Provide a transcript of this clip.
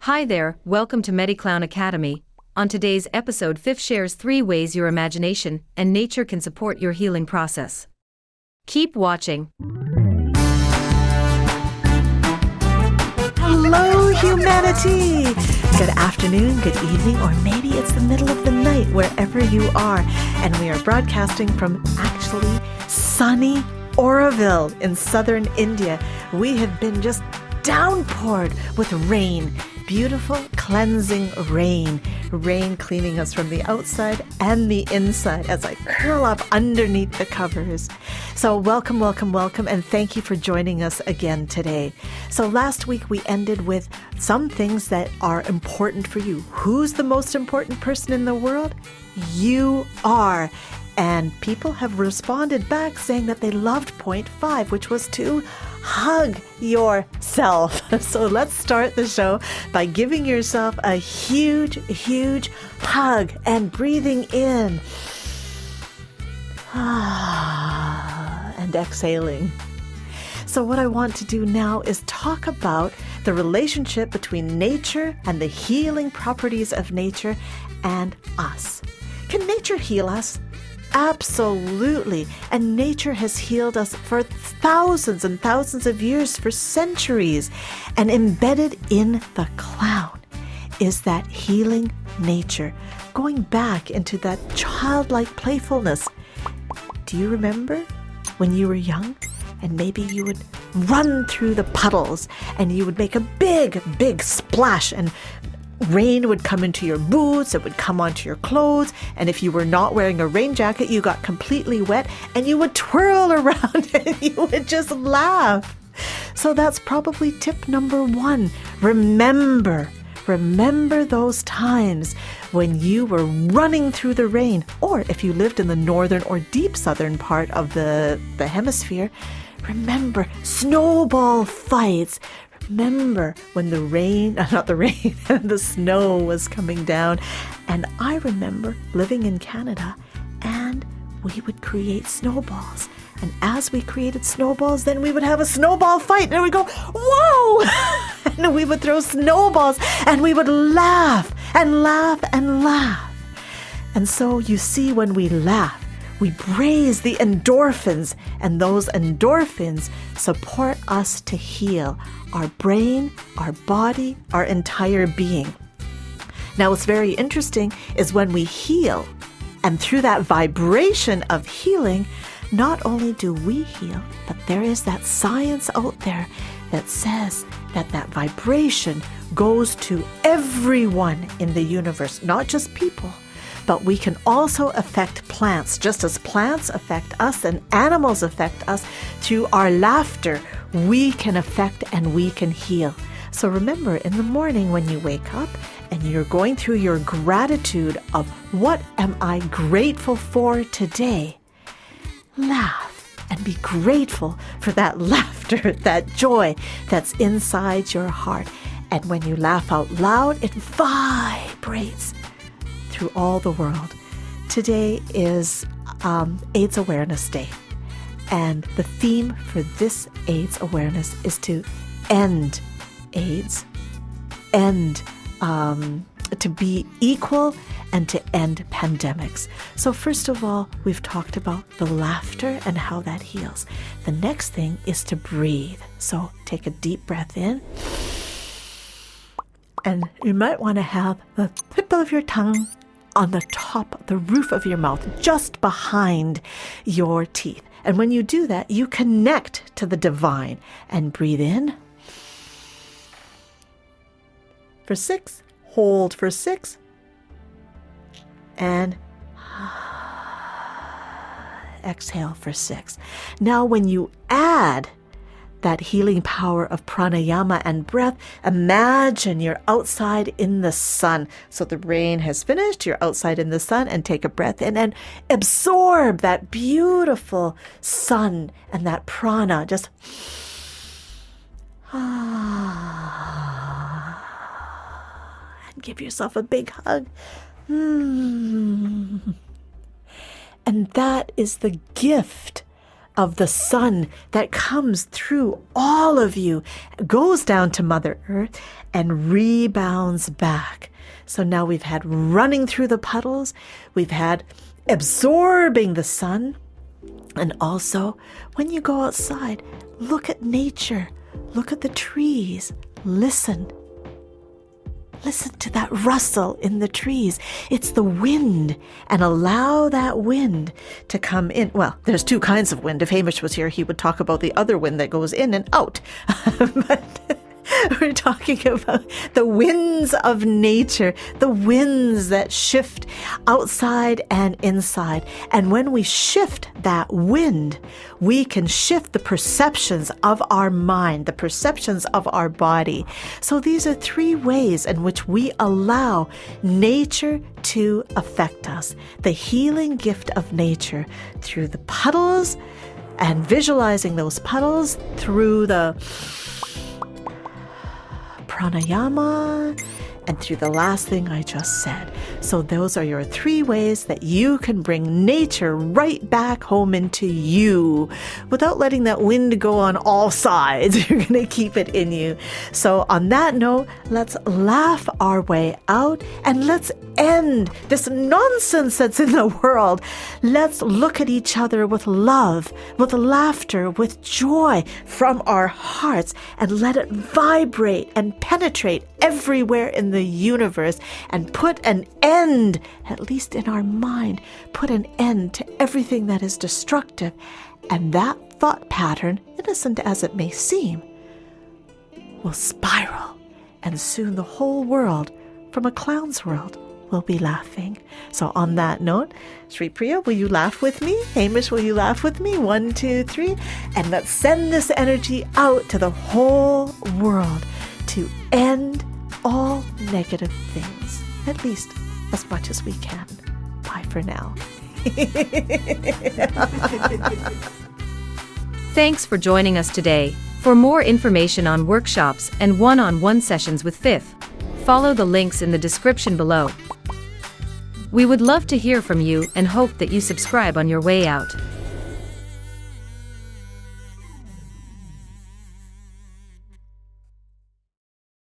Hi there, welcome to MediClown Academy. On today's episode, Fifth shares 3 ways your imagination and nature can support your healing process. Keep watching. Hello, humanity! Good afternoon, good evening, or maybe it's the middle of the night wherever you are. And we are broadcasting from actually sunny Oroville in southern India. We have been just downpoured with rain. Beautiful, cleansing rain. Rain cleaning us from the outside and the inside as I curl up underneath the covers. So welcome, and thank you for joining us again today. So last week we ended with some things that are important for you. Who's the most important person in the world? You are. And people have responded back saying that they loved point 5, which was to hug yourself. So let's start the show by giving yourself a huge hug and breathing in and exhaling. So what I want to do now is talk about the relationship between nature and the healing properties of nature and us. Can nature heal us? Absolutely. And nature has healed us for thousands and thousands of years, for centuries. And embedded in the clown is that healing nature, going back into that childlike playfulness. Do you remember when you were young and maybe you would run through the puddles and you would make a big splash and rain would come into your boots, it would come onto your clothes, and if you were not wearing a rain jacket, you got completely wet, and you would twirl around and you would just laugh. So that's probably tip number 1. Remember those times when you were running through the rain, or if you lived in the northern or deep southern part of the hemisphere, remember snowball fights. Remember when the snow was coming down. And I remember living in Canada and we would create snowballs. And as we created snowballs, then we would have a snowball fight and we'd go, whoa! And we would throw snowballs and we would laugh and laugh and laugh. And so you see, when we laugh, we raise the endorphins, and those endorphins support us to heal our brain, our body, our entire being. Now, what's very interesting is when we heal, and through that vibration of healing, not only do we heal, but there is that science out there that says that that vibration goes to everyone in the universe, not just people. But we can also affect plants, just as plants affect us and animals affect us. Through our laughter, we can affect and we can heal. So remember, in the morning when you wake up and you're going through your gratitude of what am I grateful for today, laugh and be grateful for that laughter, that joy that's inside your heart. And when you laugh out loud, it vibrates through all the world. Today is AIDS Awareness Day. And the theme for this AIDS awareness is to end AIDS, to be equal and to end pandemics. So first of all, we've talked about the laughter and how that heals. The next thing is to breathe. So take a deep breath in. And you might want to have the tip of your tongue on the top, the roof of your mouth, just behind your teeth. And when you do that, you connect to the divine and breathe in for 6, hold for 6, and exhale for 6. Now, when you add that healing power of pranayama and breath, imagine you're outside in the sun. So the rain has finished, you're outside in the sun, and take a breath in and absorb that beautiful sun and that prana. Just and give yourself a big hug. And that is the gift of the sun that comes through all of you, goes down to Mother Earth and rebounds back. So now we've had running through the puddles, we've had absorbing the sun, and also when you go outside, look at nature, look at the trees, listen. Listen to that rustle in the trees. It's the wind, and allow that wind to come in. Well, there's two kinds of wind. If Hamish was here, he would talk about the other wind that goes in and out. But we're talking about the winds of nature, the winds that shift outside and inside. And when we shift that wind, we can shift the perceptions of our mind, the perceptions of our body. So these are three ways in which we allow nature to affect us. The healing gift of nature through the puddles and visualizing those puddles through the pranayama, and through the last thing I just said. So those are your three ways that you can bring nature right back home into you without letting that wind go on all sides. You're going to keep it in you. So on that note, let's laugh our way out and let's end this nonsense that's in the world. Let's look at each other with love, with laughter, with joy from our hearts, and let it vibrate and penetrate everywhere in the universe and put an end, at least in our mind, put an end to everything that is destructive. And that thought pattern, innocent as it may seem, will spiral, and soon the whole world, from a clown's world, will be laughing. So on that note, Sri Priya, will you laugh with me? Hamish, will you laugh with me? 1, 2, 3. And let's send this energy out to the whole world to end all negative things, at least as much as we can. Bye for now. Thanks for joining us today. For more information on workshops and one-on-one sessions with Fifth, follow the links in the description below. We would love to hear from you and hope that you subscribe on your way out.